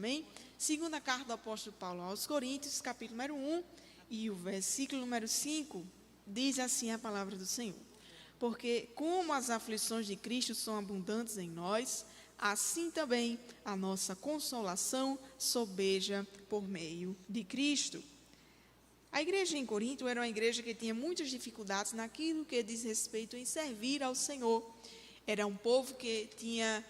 amém? Segunda carta do apóstolo Paulo aos Coríntios, capítulo número 1, e o versículo número 5, diz assim a palavra do Senhor. Porque como as aflições de Cristo são abundantes em nós, assim também a nossa consolação sobeja por meio de Cristo. A igreja em Corinto era uma igreja que tinha muitas dificuldades naquilo que diz respeito em servir ao Senhor. Era um povo que tinha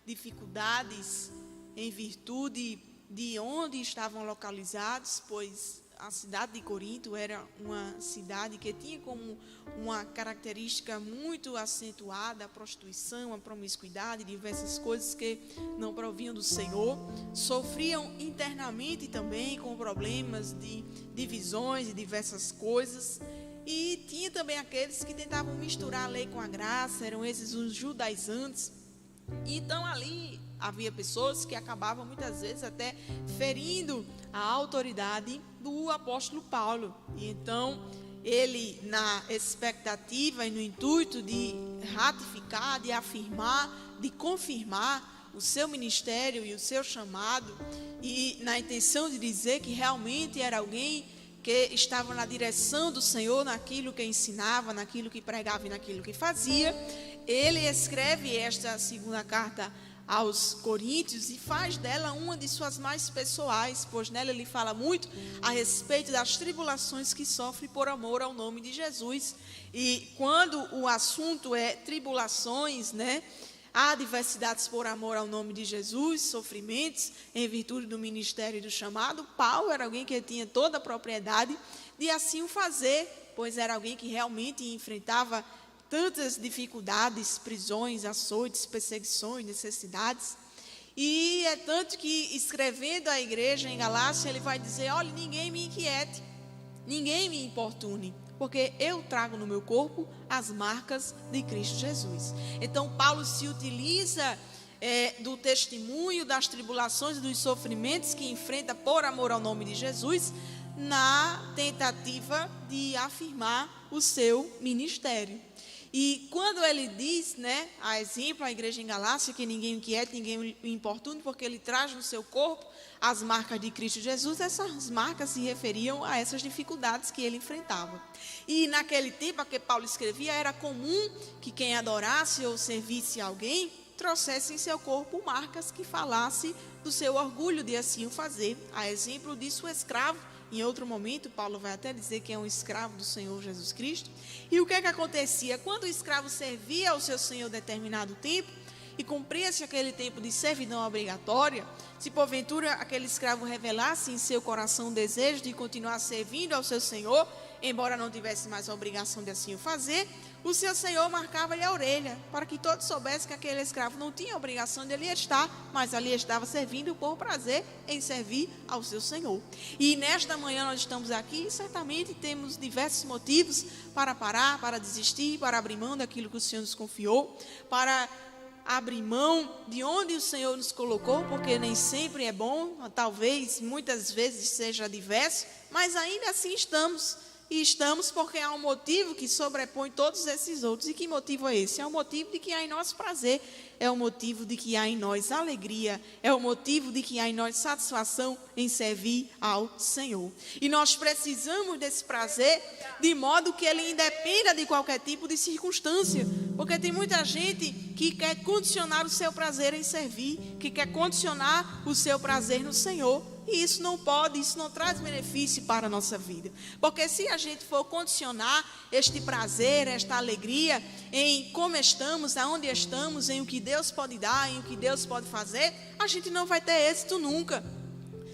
dificuldades em virtude de onde estavam localizados, pois a cidade de Corinto era uma cidade que tinha como uma característica muito acentuada a prostituição, a promiscuidade, diversas coisas que não provinham do Senhor. Sofriam internamente também com problemas de divisões e diversas coisas. E tinha também aqueles que tentavam misturar a lei com a graça, eram esses os judaizantes. Então ali havia pessoas que acabavam muitas vezes até ferindo a autoridade do apóstolo Paulo. E então ele, na expectativa e no intuito de ratificar, de afirmar, de confirmar o seu ministério e o seu chamado, e na intenção de dizer que realmente era alguém que estava na direção do Senhor, naquilo que ensinava, naquilo que pregava e naquilo que fazia, ele escreve esta segunda carta aos Coríntios e faz dela uma de suas mais pessoais, pois nela ele fala muito a respeito das tribulações que sofre por amor ao nome de Jesus. E quando o assunto é tribulações, há adversidades por amor ao nome de Jesus, sofrimentos em virtude do ministério e do chamado. Paulo era alguém que tinha toda a propriedade de assim o fazer, pois era alguém que realmente enfrentava tantas dificuldades, prisões, açoites, perseguições, necessidades. E é tanto que, escrevendo à igreja em Galácia, ele vai dizer: olha, ninguém me inquiete, ninguém me importune, porque eu trago no meu corpo as marcas de Cristo Jesus. Então Paulo se utiliza do testemunho das tribulações e dos sofrimentos que enfrenta por amor ao nome de Jesus, na tentativa de afirmar o seu ministério. E quando ele diz, a exemplo, à igreja em Galácia, que ninguém o inquiete, ninguém o importune, porque ele traz no seu corpo as marcas de Cristo Jesus, essas marcas se referiam a essas dificuldades que ele enfrentava. E naquele tempo a que Paulo escrevia, era comum que quem adorasse ou servisse alguém trouxesse em seu corpo marcas que falasse do seu orgulho de assim o fazer. A exemplo disso, o escravo. Em outro momento, Paulo vai até dizer que é um escravo do Senhor Jesus Cristo. E o que é que acontecia? Quando o escravo servia ao seu senhor determinado tempo, e cumpria-se aquele tempo de servidão obrigatória, se porventura aquele escravo revelasse em seu coração o desejo de continuar servindo ao seu senhor, embora não tivesse mais a obrigação de assim o fazer, o seu senhor marcava-lhe a orelha, para que todos soubessem que aquele escravo não tinha a obrigação de ali estar, mas ali estava servindo por prazer em servir ao seu senhor. E nesta manhã nós estamos aqui e certamente temos diversos motivos para parar, para desistir, para abrir mão daquilo que o Senhor nos confiou, para abrir mão de onde o Senhor nos colocou, porque nem sempre é bom, talvez muitas vezes seja adverso, mas ainda assim estamos. E estamos porque há um motivo que sobrepõe todos esses outros. E que motivo é esse? É o motivo de que há em nós prazer, é o motivo de que há em nós alegria, é o motivo de que há em nós satisfação em servir ao Senhor. E nós precisamos desse prazer de modo que ele independa de qualquer tipo de circunstância, porque tem muita gente que quer condicionar o seu prazer em servir, que quer condicionar o seu prazer no Senhor. E isso não pode, isso não traz benefício para a nossa vida. Porque se a gente for condicionar este prazer, esta alegria em como estamos, aonde estamos, em o que Deus pode dar, em o que Deus pode fazer, a gente não vai ter êxito nunca.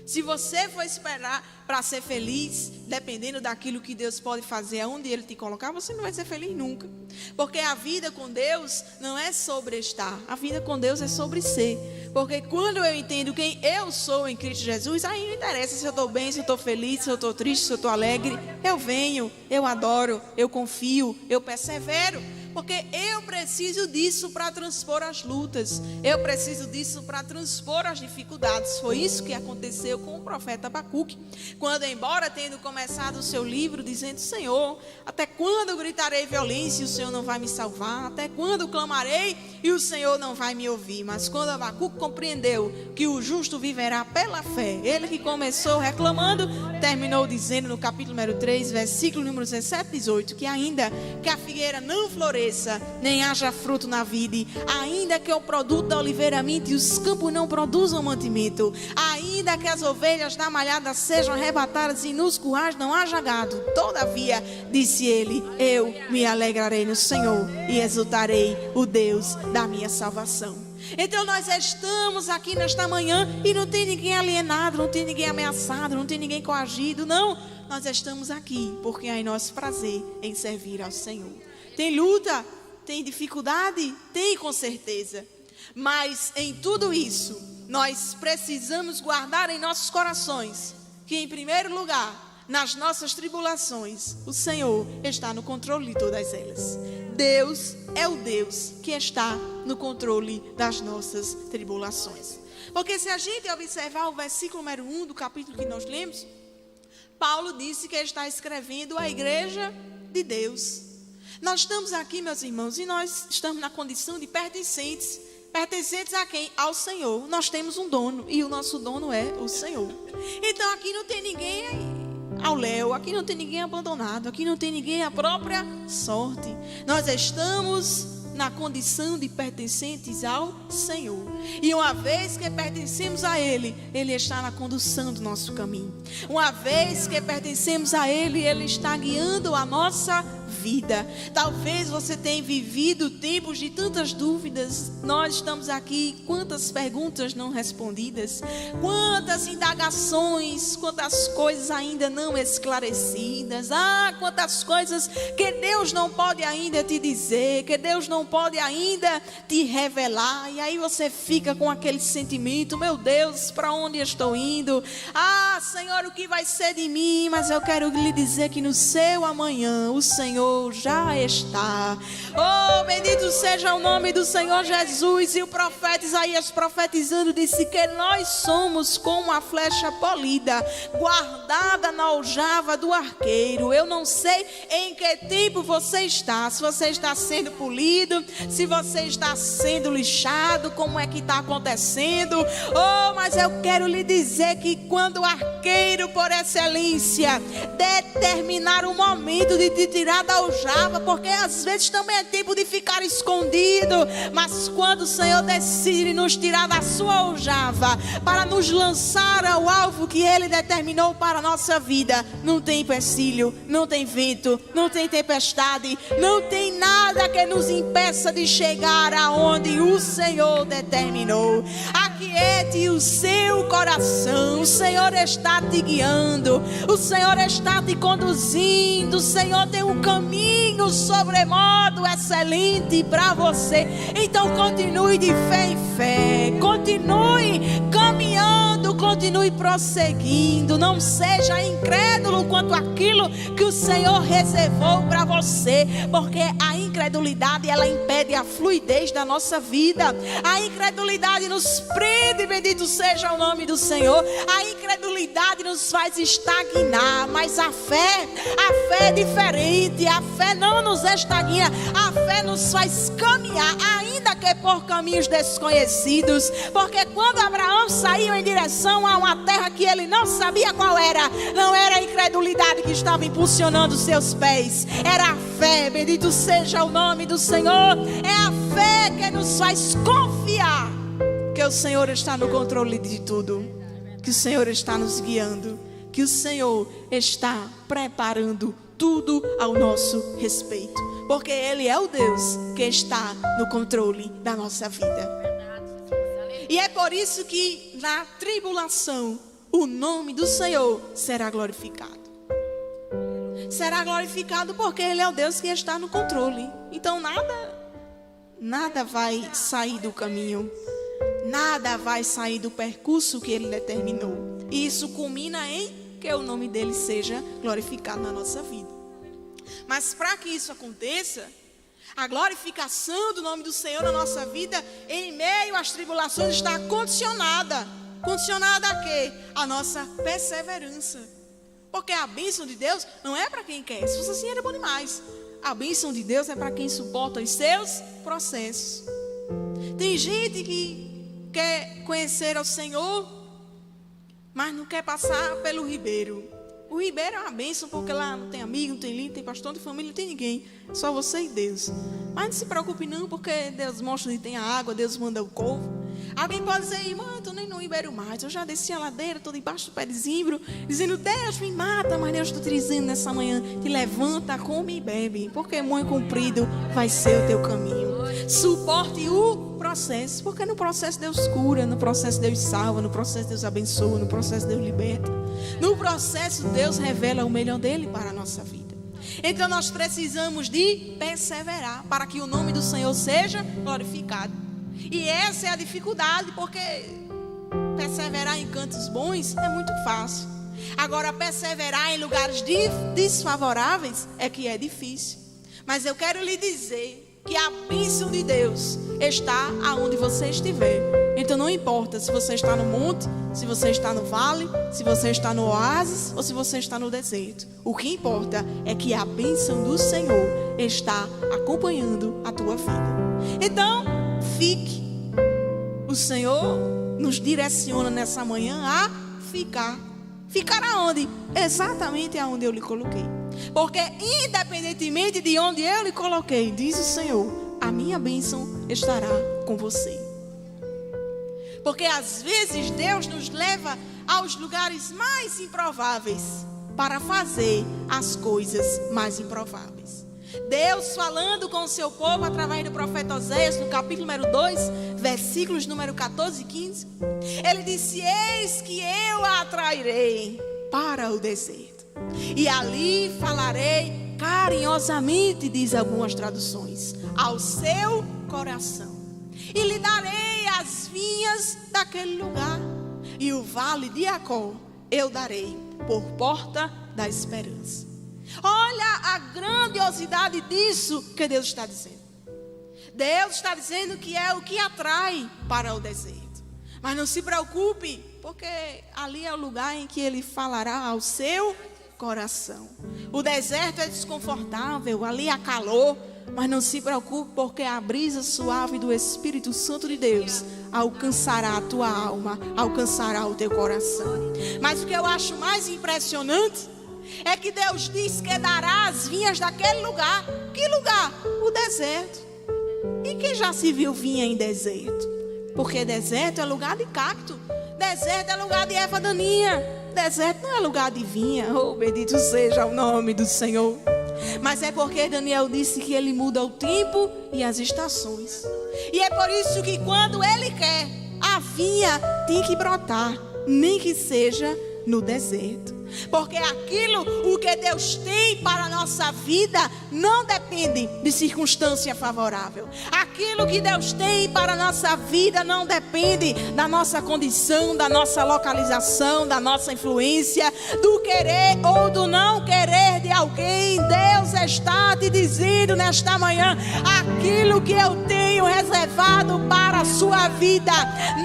Se você for esperar para ser feliz, dependendo daquilo que Deus pode fazer, aonde Ele te colocar, você não vai ser feliz nunca. Porque a vida com Deus não é sobre estar, a vida com Deus é sobre ser. Porque quando eu entendo quem eu sou em Cristo Jesus, aí não interessa se eu estou bem, se eu estou feliz, se eu estou triste, se eu estou alegre. Eu venho, eu adoro, eu confio, eu persevero. Porque eu preciso disso para transpor as lutas. Eu preciso disso para transpor as dificuldades. Foi isso que aconteceu com o profeta Abacuque. Quando, embora tendo começado o seu livro dizendo: Senhor, até quando gritarei violência e o Senhor não vai me salvar? Até quando clamarei e o Senhor não vai me ouvir? Mas quando Abacuque compreendeu que o justo viverá pela fé, ele que começou reclamando, terminou dizendo no capítulo número 3, versículo número 17 e 18, que ainda que a figueira não floresça, nem haja fruto na vide, ainda que o produto da oliveira minte e os campos não produzam mantimento, ainda que as ovelhas da malhada sejam arrebatadas e nos currais não haja gado, todavia, disse ele, eu me alegrarei no Senhor e exultarei o Deus da minha salvação. Então nós estamos aqui nesta manhã e não tem ninguém alienado, não tem ninguém ameaçado, não tem ninguém coagido, não. Nós estamos aqui porque há em nosso prazer em servir ao Senhor. Tem luta, tem dificuldade, tem com certeza. Mas em tudo isso, nós precisamos guardar em nossos corações que, em primeiro lugar, nas nossas tribulações, o Senhor está no controle de todas elas. Deus é o Deus que está no controle das nossas tribulações. Porque se a gente observar o versículo número 1 do capítulo que nós lemos, Paulo disse que está escrevendo a igreja de Deus. Nós estamos aqui, meus irmãos, e nós estamos na condição de pertencentes. Pertencentes a quem? Ao Senhor. Nós temos um dono e o nosso dono é o Senhor. Então aqui não tem ninguém ao léu, aqui não tem ninguém abandonado, aqui não tem ninguém à própria sorte. Nós estamos na condição de pertencentes ao Senhor. E uma vez que pertencemos a Ele, Ele está na condução do nosso caminho. Uma vez que pertencemos a Ele, Ele está guiando a nossa vida. Talvez você tenha vivido tempos de tantas dúvidas. Nós estamos aqui, quantas perguntas não respondidas, quantas indagações, quantas coisas ainda não esclarecidas, quantas coisas que Deus não pode ainda te dizer, que Deus não pode ainda te revelar. E aí você fica com aquele sentimento: meu Deus, para onde eu estou indo? Senhor, o que vai ser de mim? Mas eu quero lhe dizer que no seu amanhã o Senhor já está. Oh, bendito seja o nome do Senhor Jesus. E o profeta Isaías, profetizando, disse que nós somos como a flecha polida, guardada na aljava do arqueiro. Eu não sei em que tempo você está, se você está sendo polido, se você está sendo lixado, como é que está acontecendo. Oh, mas eu quero lhe dizer que quando o arqueiro por excelência determinar o momento de te tirar da aljava, porque às vezes também é tempo de ficar escondido, mas quando o Senhor decide nos tirar da sua aljava para nos lançar ao alvo que Ele determinou para a nossa vida, não tem empecilho, não tem vento, não tem tempestade, não tem nada que nos impeça de chegar aonde o Senhor determinou. Aquiete o seu coração, o Senhor está te guiando, o Senhor está te conduzindo, o Senhor tem um caminho sobremodo excelente para você. Então continue de fé em fé, continue caminhando, continue prosseguindo. Não seja incrédulo quanto àquilo que o Senhor reservou para você, porque a incredulidade, ela impede a fluidez da nossa vida. A incredulidade nos prende, bendito seja o nome do Senhor. A incredulidade nos faz estagnar, mas a fé é diferente. A fé não nos estagna, a fé nos faz caminhar, ainda que por caminhos desconhecidos. Porque quando Abraão saiu em direção a uma terra que ele não sabia qual era, não era a incredulidade que estava impulsionando os seus pés, era a fé. Bendito seja o nome do Senhor. É a fé que nos faz confiar que o Senhor está no controle de tudo, que o Senhor está nos guiando, que o Senhor está preparando tudo ao nosso respeito, porque Ele é o Deus que está no controle da nossa vida. E é por isso que na tribulação o nome do Senhor será glorificado. Será glorificado porque Ele é o Deus que está no controle. Então nada vai sair do caminho, nada vai sair do percurso que Ele determinou. E isso culmina em que o nome dEle seja glorificado na nossa vida. Mas para que isso aconteça, A glorificação do nome do Senhor na nossa vida, em meio às tribulações, está condicionada. Condicionada a quê? A nossa perseverança. Porque a bênção de Deus não é para quem quer. Se fosse assim, era bom demais. A bênção de Deus é para quem suporta os seus processos. Tem gente que quer conhecer ao Senhor, mas não quer passar pelo ribeiro. O ribeiro é uma bênção, porque lá não tem amigo, não tem líder, não tem pastor, não tem família, não tem ninguém. Só você e Deus. Mas não se preocupe não, porque Deus mostra onde tem a água, Deus manda o couve. Alguém pode dizer, irmã, eu estou nem no ribeiro mais. Eu já desci a ladeira, estou debaixo do pé de zimbro, dizendo, Deus me mata, mas Deus está te dizendo nessa manhã, te levanta, come e bebe, porque muito comprido vai ser o teu caminho. Suporte o processo, porque no processo Deus cura, no processo Deus salva, no processo Deus abençoa, no processo Deus liberta. No processo Deus revela o melhor dele para a nossa vida. Então nós precisamos de perseverar para que o nome do Senhor seja glorificado. E essa é a dificuldade, porque perseverar em cantos bons é muito fácil. Agora perseverar em lugares desfavoráveis é que é difícil. Mas eu quero lhe dizer que a bênção de Deus está aonde você estiver. Então não importa se você está no monte, se você está no vale, se você está no oásis ou se você está no deserto. O que importa é que a bênção do Senhor está acompanhando a tua vida. Então, fique. O Senhor nos direciona nessa manhã a ficar. Ficar aonde? Exatamente aonde eu lhe coloquei. Porque independentemente de onde eu lhe coloquei, diz o Senhor, a minha bênção estará com você. Porque às vezes Deus nos leva aos lugares mais improváveis para fazer as coisas mais improváveis. Deus falando com o seu povo através do profeta Oséias, no capítulo número 2, versículos número 14 e 15. Ele disse, eis que eu a atrairei para o deserto, e ali falarei carinhosamente, diz algumas traduções, ao seu coração. E lhe darei as vinhas daquele lugar, e o vale de Jacó eu darei por porta da esperança. Olha a grandiosidade disso que Deus está dizendo. Deus está dizendo que é o que atrai para o deserto. Mas não se preocupe, porque ali é o lugar em que Ele falará ao seu coração. O deserto é desconfortável, ali há calor, mas não se preocupe, porque a brisa suave do Espírito Santo de Deus alcançará a tua alma, alcançará o teu coração. Mas o que eu acho mais impressionante é que Deus diz que dará as vinhas daquele lugar. Que lugar? O deserto. E quem já se viu vinha em deserto? Porque deserto é lugar de cacto, deserto é lugar de erva daninha, deserto não é lugar de vinha. Oh, bendito seja o nome do Senhor. Mas é porque Daniel disse que Ele muda o tempo e as estações. E é por isso que quando Ele quer, a vinha tem que brotar, nem que seja no deserto. Porque aquilo, o que Deus tem para a nossa vida, não depende de circunstância favorável. Aquilo que Deus tem para a nossa vida não depende da nossa condição, da nossa localização, da nossa influência, do querer ou do não querer de alguém. Deus está te dizendo nesta manhã, aquilo que eu tenho reservado para a sua vida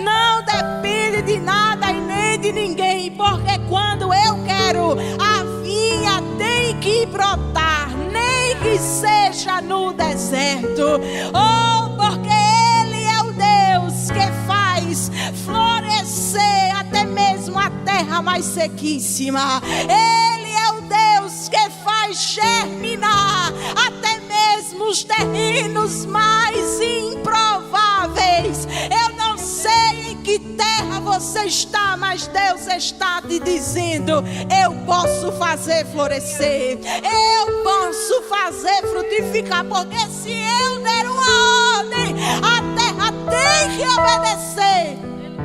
não depende de nada e nem de ninguém. Porque quando eu quero, a vinha tem que brotar, nem que seja no deserto. Oh, porque Ele é o Deus que faz florescer até mesmo a terra mais sequíssima. Ele é o Deus que faz germinar até mesmo os terrenos mais improváveis. Eu não sei em que terra você está, mas Deus está te dizendo, eu posso fazer florescer, eu posso fazer frutificar, porque se eu der uma ordem, a terra tem que obedecer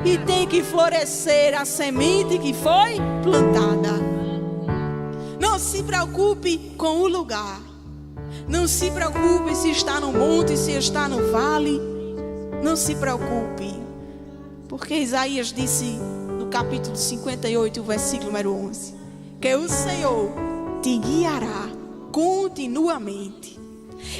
e tem que florescer a semente que foi plantada. Não se preocupe com o lugar, não se preocupe se está no monte, se está no vale, não se preocupe. Porque Isaías disse no capítulo 58, versículo número 11, que o Senhor te guiará continuamente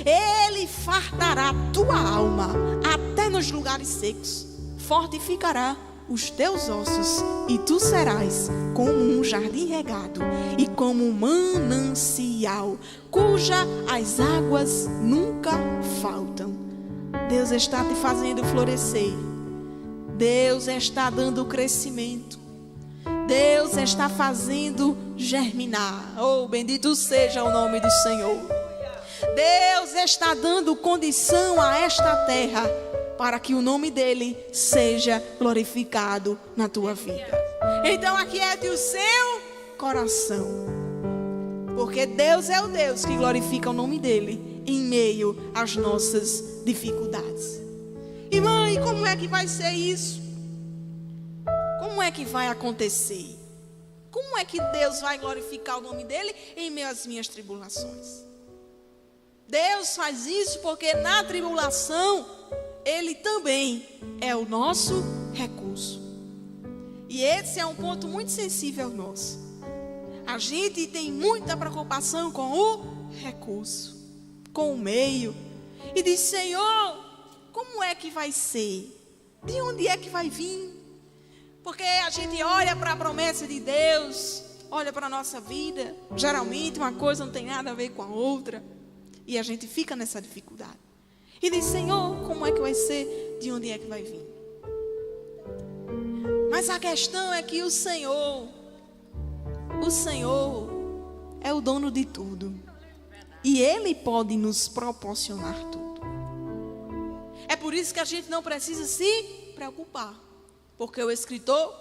Ele fartará a tua alma até nos lugares secos, fortificará os teus ossos, e tu serás como um jardim regado e como um manancial, cuja as águas nunca faltam. Deus está te fazendo florescer. Deus está dando crescimento. Deus está fazendo germinar. Oh, bendito seja o nome do Senhor. Deus está dando condição a esta terra para que o nome dele seja glorificado na tua vida. Então aquiete o seu coração, porque Deus é o Deus que glorifica o nome dele em meio às nossas dificuldades. Irmã, e como é que vai ser isso? Como é que vai acontecer? Como é que Deus vai glorificar o nome dele em meio às minhas tribulações? Deus faz isso porque na tribulação ele também é o nosso recurso. E esse é um ponto muito sensível nosso. A gente tem muita preocupação com o recurso, com o meio. E diz: Senhor, como é que vai ser? De onde é que vai vir? Porque a gente olha para a promessa de Deus, olha para a nossa vida. Geralmente uma coisa não tem nada a ver com a outra. E a gente fica nessa dificuldade. E diz: Senhor, como é que vai ser? De onde é que vai vir? Mas a questão é que o Senhor é o dono de tudo. E Ele pode nos proporcionar tudo. É por isso que a gente não precisa se preocupar. Porque o escritor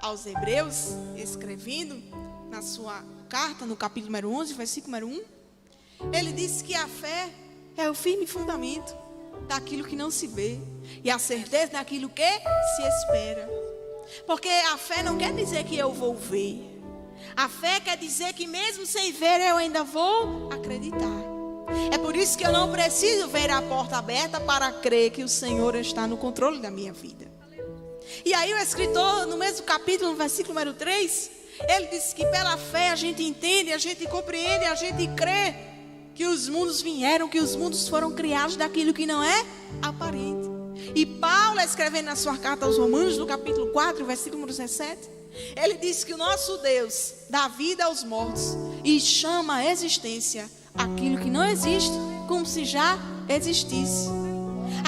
aos Hebreus, escrevendo na sua carta, no capítulo número 11, versículo número 1, ele disse que a fé é o firme fundamento daquilo que não se vê e a certeza daquilo que se espera. Porque a fé não quer dizer que eu vou ver. A fé quer dizer que mesmo sem ver eu ainda vou acreditar. É por isso que eu não preciso ver a porta aberta para crer que o Senhor está no controle da minha vida. E aí o escritor, no mesmo capítulo, no versículo número 3, ele disse que pela fé a gente entende, a gente compreende, a gente crê que os mundos vieram, que os mundos foram criados daquilo que não é aparente. E Paulo, escrevendo na sua carta aos Romanos, no capítulo 4, versículo número 17, ele diz que o nosso Deus dá vida aos mortos e chama a existência aquilo que não existe como se já existisse.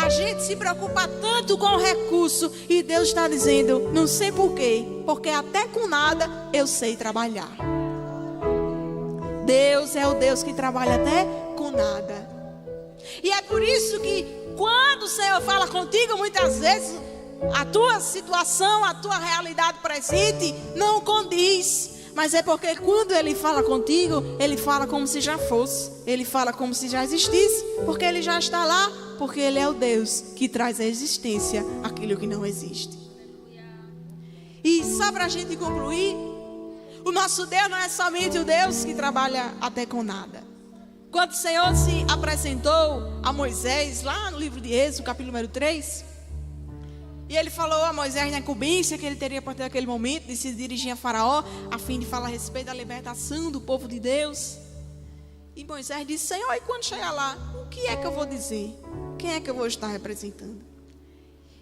A gente se preocupa tanto com o recurso e Deus está dizendo: não sei porquê, porque até com nada eu sei trabalhar. Deus é o Deus que trabalha até com nada. E é por isso que quando o Senhor fala contigo, muitas vezes a tua situação, a tua realidade presente não condiz. Mas é porque quando Ele fala contigo, Ele fala como se já fosse. Ele fala como se já existisse, porque Ele já está lá. Porque Ele é o Deus que traz à existência aquilo que não existe. E só para a gente concluir, o nosso Deus não é somente o Deus que trabalha até com nada. Quando o Senhor se apresentou a Moisés, lá no livro de Êxodo, capítulo número 3, e Ele falou a Moisés na incumbência que ele teria a partir daquele momento de se dirigir a Faraó, a fim de falar a respeito da libertação do povo de Deus. E Moisés disse: Senhor, e quando chegar lá, o que é que eu vou dizer? Quem é que eu vou estar representando?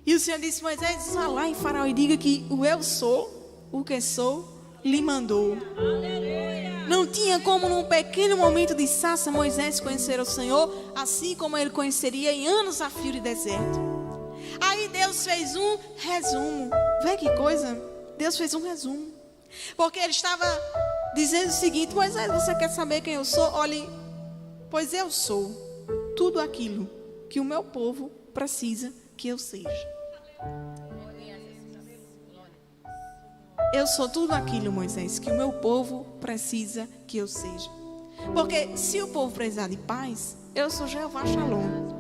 E o Senhor disse: Moisés, vá lá em Faraó e diga que o eu sou, o que sou, lhe mandou. Não tinha como num pequeno momento de sarça Moisés conhecer o Senhor, assim como ele conheceria em anos a fio de deserto. Aí Deus fez um resumo. Vê que coisa? Deus fez um resumo. Porque ele estava dizendo o seguinte: Moisés, você quer saber quem eu sou? Olhe, pois eu sou tudo aquilo que o meu povo precisa que eu seja. Eu sou tudo aquilo, Moisés, que o meu povo precisa que eu seja. Porque se o povo precisar de paz, eu sou Jeová Shalom.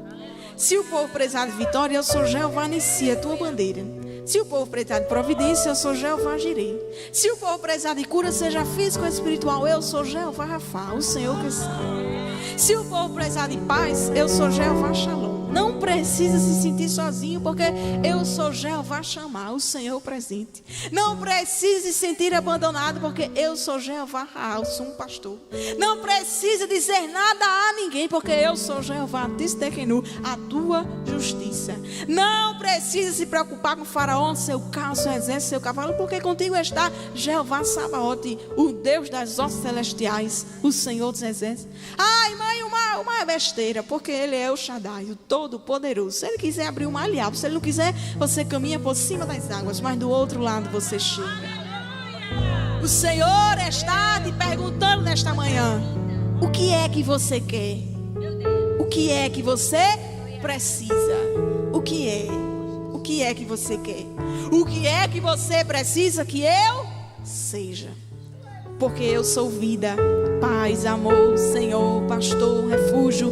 Se o povo precisar de vitória, eu sou Jeová Nissi, a tua bandeira. Se o povo precisar de providência, eu sou Jeová Jireh. Se o povo precisar de cura, seja física ou espiritual, eu sou Jeová Rafá, o Senhor que sabe. Se o povo precisar de paz, eu sou Jeová Shalom. Não precisa se sentir sozinho, porque eu sou Jeová Shammah, o Senhor presente. Não precisa se sentir abandonado, porque eu sou Jeová Raal, sou um pastor. Não precisa dizer nada a ninguém, porque eu sou Jeová Tistekenu, a tua justiça. Não precisa se preocupar com o faraó, seu carro, seu exército, seu cavalo, porque contigo está Jeová Sabaote, o Deus das hostes celestiais, o Senhor dos exércitos. Ai, mãe, uma besteira, porque Ele é o Shaddai, o Todo-Poderoso. Se Ele quiser abrir o mar, Ele abre. Se Ele não quiser, você caminha por cima das águas, mas do outro lado você chega. O Senhor está te perguntando nesta manhã: o que é que você quer? O que é que você precisa? O que é? O que é que você quer? O que é que você precisa que eu seja? Porque eu sou vida, paz, amor, Senhor, pastor, refúgio,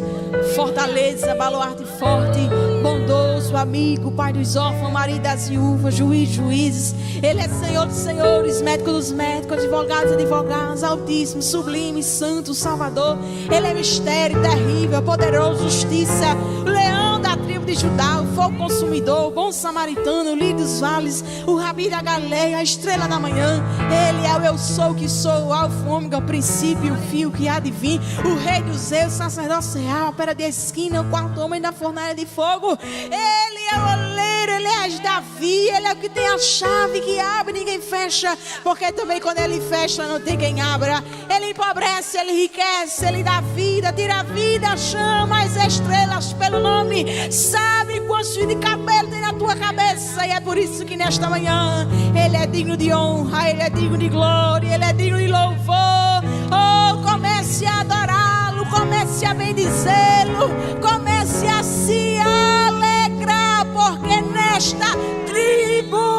fortaleza, baluarte forte, bondoso, amigo, pai dos órfãos, marido das viúvas, juiz, juízes. Ele é Senhor dos senhores, médico dos médicos, advogados, advogados, altíssimo, sublime, santo, salvador. Ele é mistério, terrível, poderoso, justiça, leão da tribo de Judá, o fogo consumidor, o bom samaritano, o lírio dos vales, o rabi da Galileia, a estrela da manhã. Ele é o eu sou que sou, o alfa, o ômega, o princípio, o fio que há de vir, o rei dos zeus, o sacerdote real, a pedra de esquina, o quarto homem da fornalha de fogo. Ele é o oleiro, ele é Davi, ele é o que tem a chave que abre e ninguém fecha, porque também quando ele fecha não tem quem abra. Ele empobrece, ele enriquece, ele dá vida, tira a vida, chama as estrelas pelo nome, sabe quantos fios de cabelo tem na tua cabeça. E é por isso que nesta manhã ele é digno de honra, ele é digno de glória, ele é digno de louvor. Oh, comece a adorá-lo, comece a bendizê-lo, comece a se alegrar, porque nesta tribulação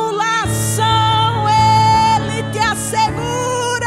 ele te assegura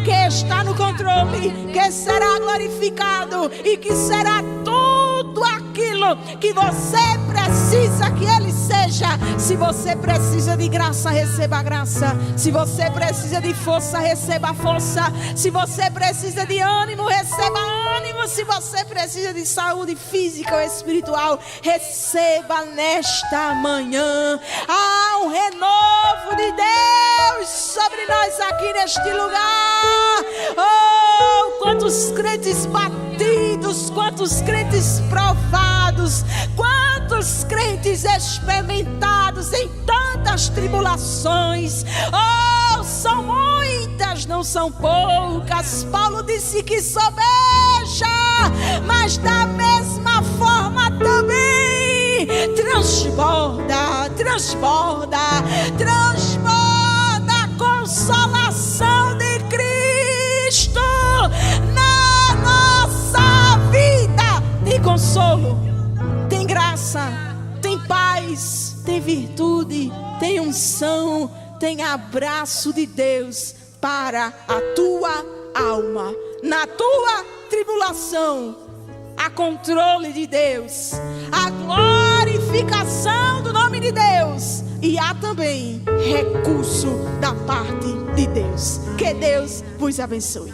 que está no controle, que será glorificado e que será tudo aquilo que você precisa que ele seja. Se você precisa de graça, receba a graça. Se você precisa de força, receba a força. Se você precisa de ânimo, receba ânimo. Se você precisa de saúde física ou espiritual, receba nesta manhã. Há um renovo de Deus sobre nós aqui neste lugar. Oh, quantos crentes batidos, quantos crentes provados, quantos crentes experimentados em tantas tribulações. Oh, são muitas, não são poucas. Paulo disse que sobeja, mas da mesma forma também transborda, transborda, transborda a consolação de Cristo na nossa vida. Tem consolo, tem graça, tem paz, tem virtude, tem unção, tem abraço de Deus para a tua alma. Na tua tribulação, há controle de Deus, a glorificação do nome de Deus, e há também recurso da parte de Deus. Que Deus vos abençoe.